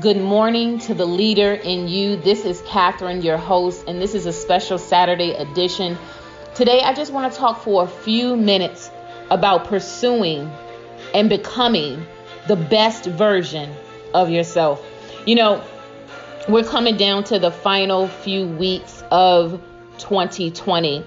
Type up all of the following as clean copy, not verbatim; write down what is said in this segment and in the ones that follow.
Good morning to the leader in you. This is Catherine, your host, and this is a special Saturday edition. Today, I just want to talk for a few minutes about pursuing and becoming the best version of yourself. You know, we're coming down to the final few weeks of 2020.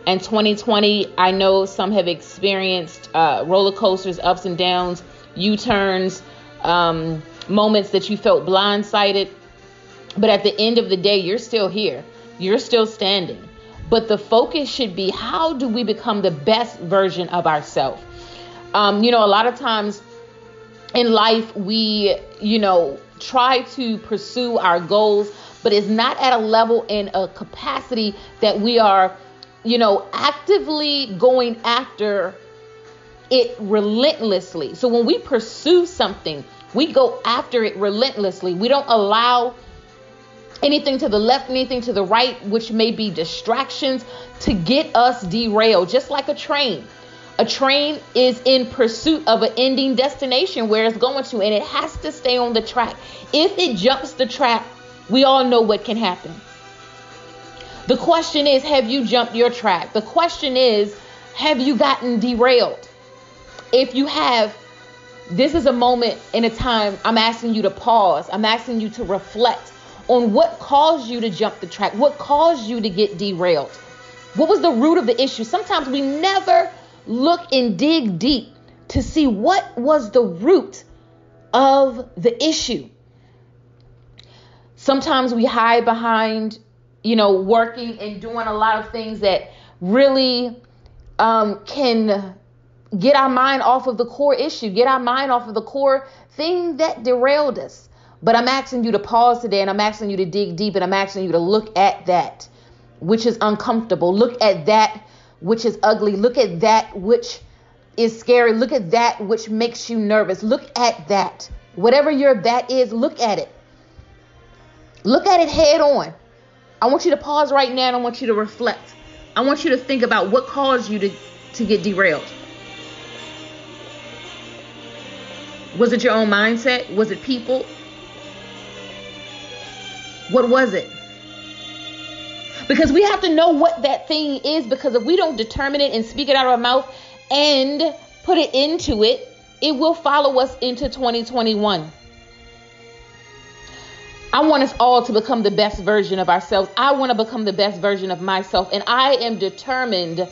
And 2020, I know some have experienced roller coasters, ups and downs, U-turns, moments that you felt blindsided. But at the end of the day, you're still here. You're still standing. But the focus should be, how do we become the best version of ourselves? A lot of times in life, we, try to pursue our goals, but it's not at a level and a capacity that we are, actively going after it relentlessly. So when we pursue something, we go after it relentlessly. We don't allow anything to the left, anything to the right, which may be distractions, to get us derailed. Just like a train. A train is in pursuit of an ending destination where it's going to, and it has to stay on the track. If it jumps the track, we all know what can happen. The question is, have you jumped your track? The question is, have you gotten derailed? If you have, this is a moment in a time I'm asking you to pause. I'm asking you to reflect on what caused you to jump the track. What caused you to get derailed? What was the root of the issue? Sometimes we never look and dig deep to see what was the root of the issue. Sometimes we hide behind, working and doing a lot of things that really can get our mind off of the core issue, get our mind off of the core thing that derailed us. But I'm asking you to pause today, and I'm asking you to dig deep, and I'm asking you to look at that which is uncomfortable. Look at that which is ugly. Look at that which is scary. Look at that which makes you nervous. Look at that. Whatever your that is, look at it. Look at it head on. I want you to pause right now, and I want you to reflect. I want you to think about what caused you to get derailed. Was it your own mindset? Was it people? What was it? Because we have to know what that thing is, because if we don't determine it and speak it out of our mouth and put it into it, it will follow us into 2021. I want us all to become the best version of ourselves. I want to become the best version of myself, and I am determined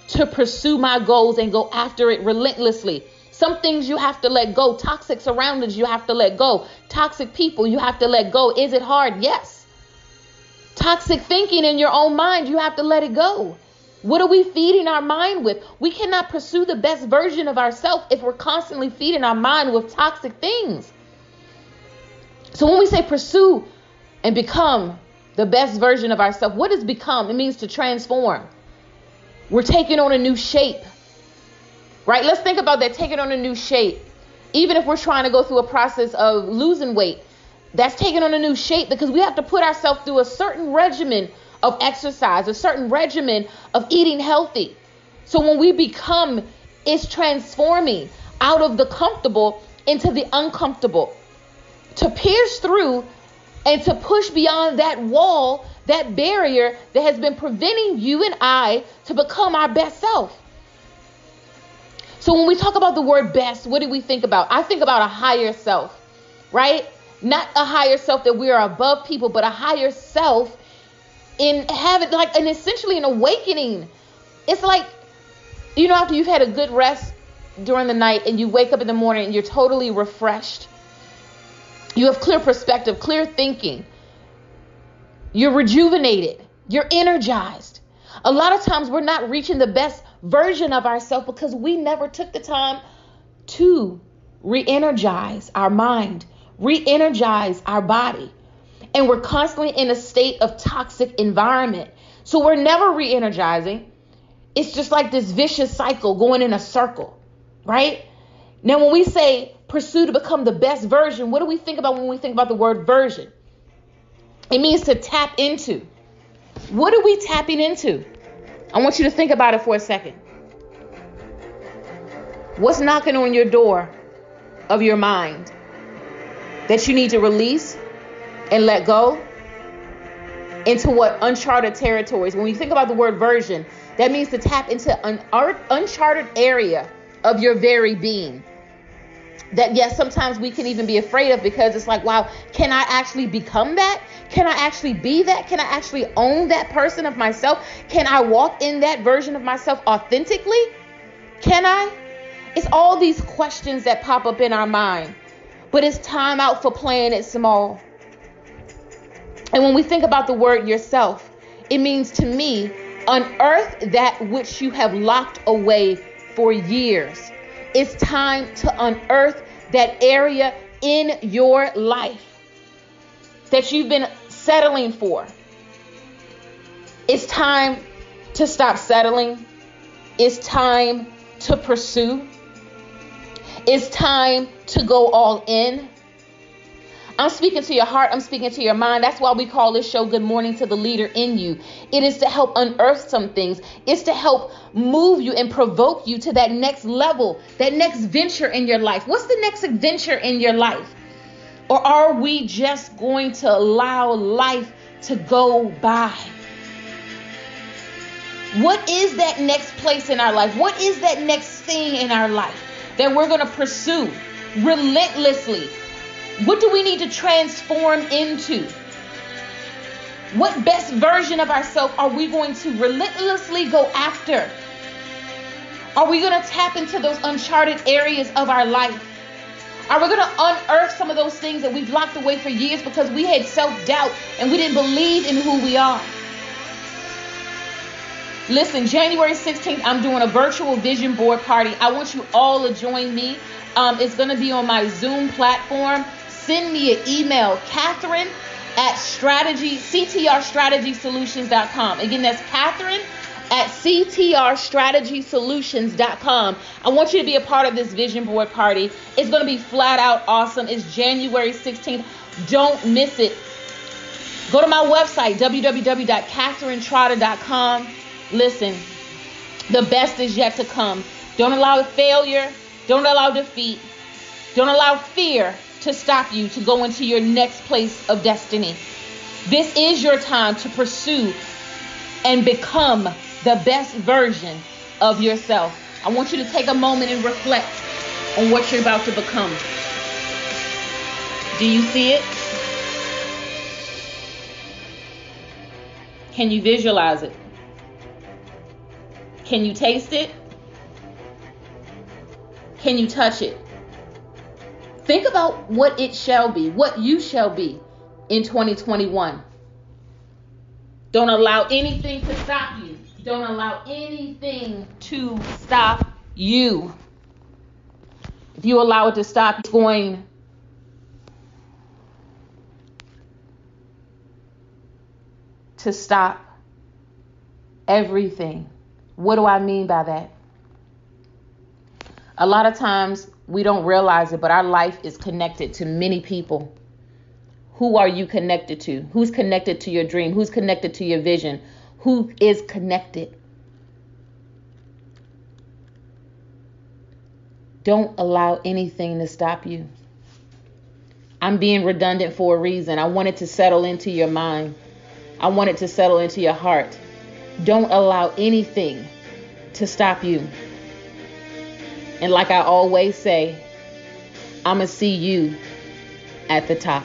to pursue my goals and go after it relentlessly. Some things you have to let go. Toxic surroundings, you have to let go. Toxic people, you have to let go. Is it hard? Yes. Toxic thinking in your own mind, you have to let it go. What are we feeding our mind with? We cannot pursue the best version of ourselves if we're constantly feeding our mind with toxic things. So when we say pursue and become the best version of ourselves, what does become? It means to transform. We're taking on a new shape. Right? Let's think about that, taking on a new shape. Even if we're trying to go through a process of losing weight, that's taking on a new shape, because we have to put ourselves through a certain regimen of exercise, a certain regimen of eating healthy. So when we become, it's transforming out of the comfortable into the uncomfortable, to pierce through and to push beyond that wall, that barrier that has been preventing you and I to become our best self. So when we talk about the word best, what do we think about? I think about a higher self, right? Not a higher self that we are above people, but a higher self in having essentially an awakening. It's like, after you've had a good rest during the night and you wake up in the morning and you're totally refreshed. You have clear perspective, clear thinking. You're rejuvenated. You're energized. A lot of times we're not reaching the best version of ourselves because we never took the time to re-energize our mind, re-energize our body. And we're constantly in a state of toxic environment. So we're never re-energizing. It's just like this vicious cycle going in a circle, right? Now, when we say pursue to become the best version, what do we think about when we think about the word version? It means to tap into. What are we tapping into? I want you to think about it for a second. What's knocking on your door of your mind? that you need to release and let go into what? Uncharted territories. When we think about the word version, that means to tap into an uncharted area of your very being. That, yes, sometimes we can even be afraid of, because it's like, wow, can I actually become that? Can I actually be that? Can I actually own that person of myself? Can I walk in that version of myself authentically? Can I? It's all these questions that pop up in our mind, but it's time out for playing it small. And when we think about the word yourself, it means to me, unearth that which you have locked away for years. It's time to unearth that area in your life that you've been settling for. It's time to stop settling. It's time to pursue. It's time to go all in. I'm speaking to your heart. I'm speaking to your mind. That's why we call this show Good Morning to the Leader in You. It is to help unearth some things. It's to help move you and provoke you to that next level, that next venture in your life. What's the next adventure in your life? Or are we just going to allow life to go by? What is that next place in our life? What is that next thing in our life that we're going to pursue relentlessly? What do we need to transform into? What best version of ourselves are we going to relentlessly go after? Are we going to tap into those uncharted areas of our life? Are we going to unearth some of those things that we've locked away for years because we had self-doubt and we didn't believe in who we are? Listen, January 16th, I'm doing a virtual vision board party. I want you all to join me. It's going to be on my Zoom platform. Send me an email, Catherine at ctrstrategysolutions.com. Again, that's Catherine at ctrstrategysolutions.com. I want you to be a part of this vision board party. It's going to be flat out awesome. It's January 16th. Don't miss it. Go to my website, www.catherinetrotter.com. Listen, the best is yet to come. Don't allow failure. Don't allow defeat. Don't allow fear to stop you to go into your next place of destiny. This is your time to pursue and become the best version of yourself. I want you to take a moment and reflect on what you're about to become. Do you see it? Can you visualize it? Can you taste it? Can you touch it? Think about what it shall be, what you shall be in 2021. Don't allow anything to stop you. Don't allow anything to stop you. If you allow it to stop, it's going to stop everything. What do I mean by that? A lot of times we don't realize it, but our life is connected to many people. Who are you connected to? Who's connected to your dream? Who's connected to your vision? Who is connected? Don't allow anything to stop you. I'm being redundant for a reason. I want it to settle into your mind. I want it to settle into your heart. Don't allow anything to stop you. And like I always say, I'm going to see you at the top.